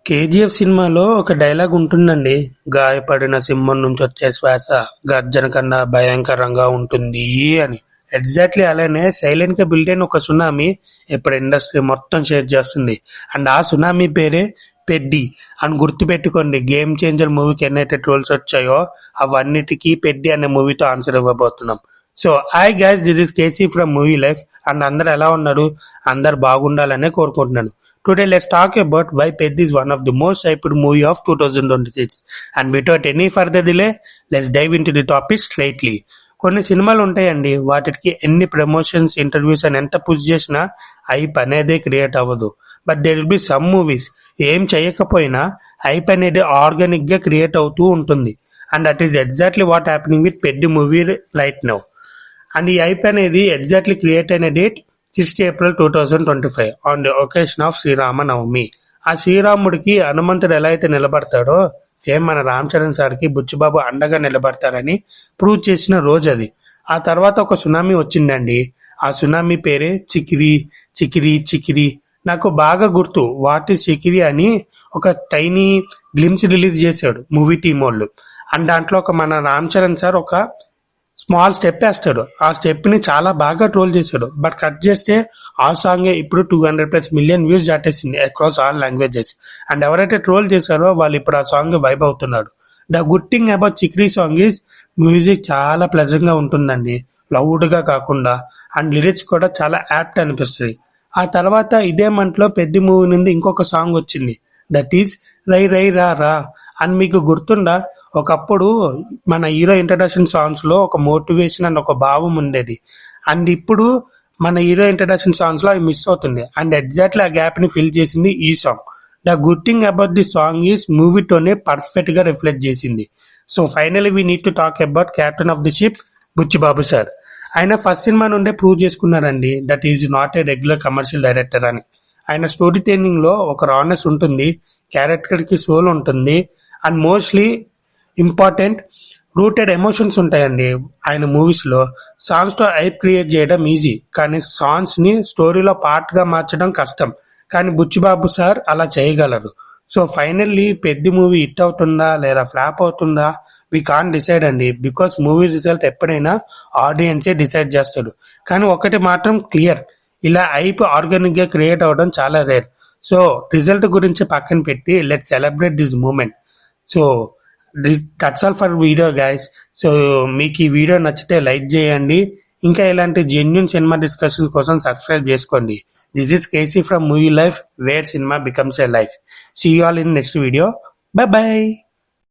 KGF సినిమాలో ఒక dialogue ఉంటుందండి. గాయపడిన సింహం నుంచి వచ్చే శ్వాస గర్జన కన్నా భయంకరంగా ఉంటుంది అని. ఎగ్జాక్ట్లీ అలానే సైలెంట్ గా బిల్డ్ అయిన ఒక సునామీ ఇప్పుడు ఇండస్ట్రీ మొత్తం షేర్ చేస్తుంది. అండ్ ఆ సునామీ పేరే పెద్ది అని గుర్తు పెట్టుకోండి. గేమ్ చేంజర్ మూవీకి ఎన్నైతే ట్రోల్స్ వచ్చాయో అవన్నిటికీ పెద్ది అనే మూవీతో ఆన్సర్ ఇవ్వబోతున్నాం. So hi guys, this is KC from movie life. And అందరు ఎలా ఉన్నారు? అందరు బాగుండాలనే కోరుకుంటున్నాను. Today let's talk about why Peddi is one of the most hyped movie of 2026. And without any further delay, let's dive into the topic straightly. కొన్ని సినిమాలు ఉంటాయండి, వాటికి ఎన్ని ప్రమోషన్స్, ఇంటర్వ్యూస్ అని ఎంత పుష్ చేసినా హైప్ అనేది క్రియేట్ అవ్వదు. But there will be some movies ఏం చేయకపోయినా హైప్ అనేది ఆర్గానిక్ గా క్రియేట్ అవుతూ ఉంటుంది. And that is exactly what happening with Peddi movie right now. And ఈ హైప్ అనేది ఎగ్జాక్ట్లీ క్రియేట్ అయిన date 6th April 2025 on the occasion of Srirama Navami. ఆ శ్రీరాముడికి హనుమంతుడు ఎలా అయితే నిలబడతాడో సేమ్ మన రామ్ చరణ్ సార్కి బుచ్చిబాబు అండగా నిలబడతారని ప్రూవ్ చేసిన రోజు అది. ఆ తర్వాత ఒక సునామీ వచ్చిందండి. ఆ సునామీ పేరే చికిరి చికిరి చికిరి. నాకు బాగా గుర్తు వాట్ ఈస్ చికిరి అని ఒక టైనీ గ్లిమ్స్ రిలీజ్ చేశాడు మూవీ టీమ్ వాళ్ళు. అండ్ దాంట్లో ఒక మన రామ్ చరణ్ సార్ ఒక స్మాల్ స్టెప్ వేస్తాడు. ఆ స్టెప్ ని చాలా బాగా ట్రోల్ చేశాడు. బట్ కట్ చేస్తే ఆ సాంగ్ ఇప్పుడు 200+ మిలియన్ వ్యూస్ దాటేసింది అక్రాస్ ఆల్ లాంగ్వేజెస్. అండ్ ఎవరైతే ట్రోల్ చేశారో వాళ్ళు ఇప్పుడు ఆ సాంగ్ వైబ్ అవుతున్నాడు. The good thing about Chikri song is music చాలా ప్లెజెంట్ గా ఉంటుందండి, లౌడ్ గా కాకుండా. అండ్ లిరిక్స్ కూడా చాలా యాప్ట్ అనిపిస్తుంది. ఆ తర్వాత ఇదే మంత్ లో పెద్ద మూవీ నుండి ఇంకొక సాంగ్ వచ్చింది, దట్ ఈస్ రై రై రా రా. అని మీకు గుర్తుందా? ఒకప్పుడు మన హీరో ఇంట్రడక్షన్ సాంగ్స్ లో ఒక మోటివేషన్ అండ్ ఒక భావం ఉండేది. అండ్ ఇప్పుడు మన హీరో ఇంట్రడక్షన్ సాంగ్స్ లో అవి మిస్ అవుతుంది. అండ్ ఎగ్జాక్ట్లీ ఆ గ్యాప్ ని ఫిల్ చేసింది ఈ song. The good thing about the song is మూవీతోనే పర్ఫెక్ట్ గా రిఫ్లెక్ట్ చేసింది. So finally we need to talk about captain of the ship Buchibabu sir. ఆయన ఫస్ట్ సినిమా నుండే ప్రూవ్ చేసుకున్నారండి that is not a regular commercial director అని. ఆయన story telling లో ఒక రానెస్ ఉంటుంది, క్యారెక్టర్ కి సోల్ ఉంటుంది, and mostly important rooted emotions ఉంటాయండి ఆయన మూవీస్ లో. సాంగ్స్ తో హైప్ క్రియేట్ చేయడం ఈజీ, కానీ సాంగ్స్ ని స్టోరీలో పార్ట్ గా మార్చడం కష్టం. కానీ బుచ్చిబాబు సార్ అలా చేయగలరు. సో ఫైనల్లీ పెద్ద మూవీ హిట్ అవుతుందా లేదా ఫ్లాప్ అవుతుందా వి కాన్ డిసైడ్ అండి, బికాస్ మూవీ రిజల్ట్ ఎప్పుడైనా ఆడియన్సే డిసైడ్ చేస్తాడు. కానీ ఒకటి మాత్రం క్లియర్, ఇలా హైప్ ఆర్గానిక్ గా క్రియేట్ అవ్వడం చాలా రేర్. సో రిజల్ట్ గురించి పక్కన పెట్టి let celebrate this moment. So that's all for video guys. So మీకు ఈ వీడియో నచ్చితే లైక్ చేయండి. ఇంకా ఇలాంటి జెన్యూన్ సినిమా డిస్కషన్స్ కోసం సబ్స్క్రైబ్ చేసుకోండి. This is KC from movie life, where cinema becomes a life. See you all in next video. Bye by.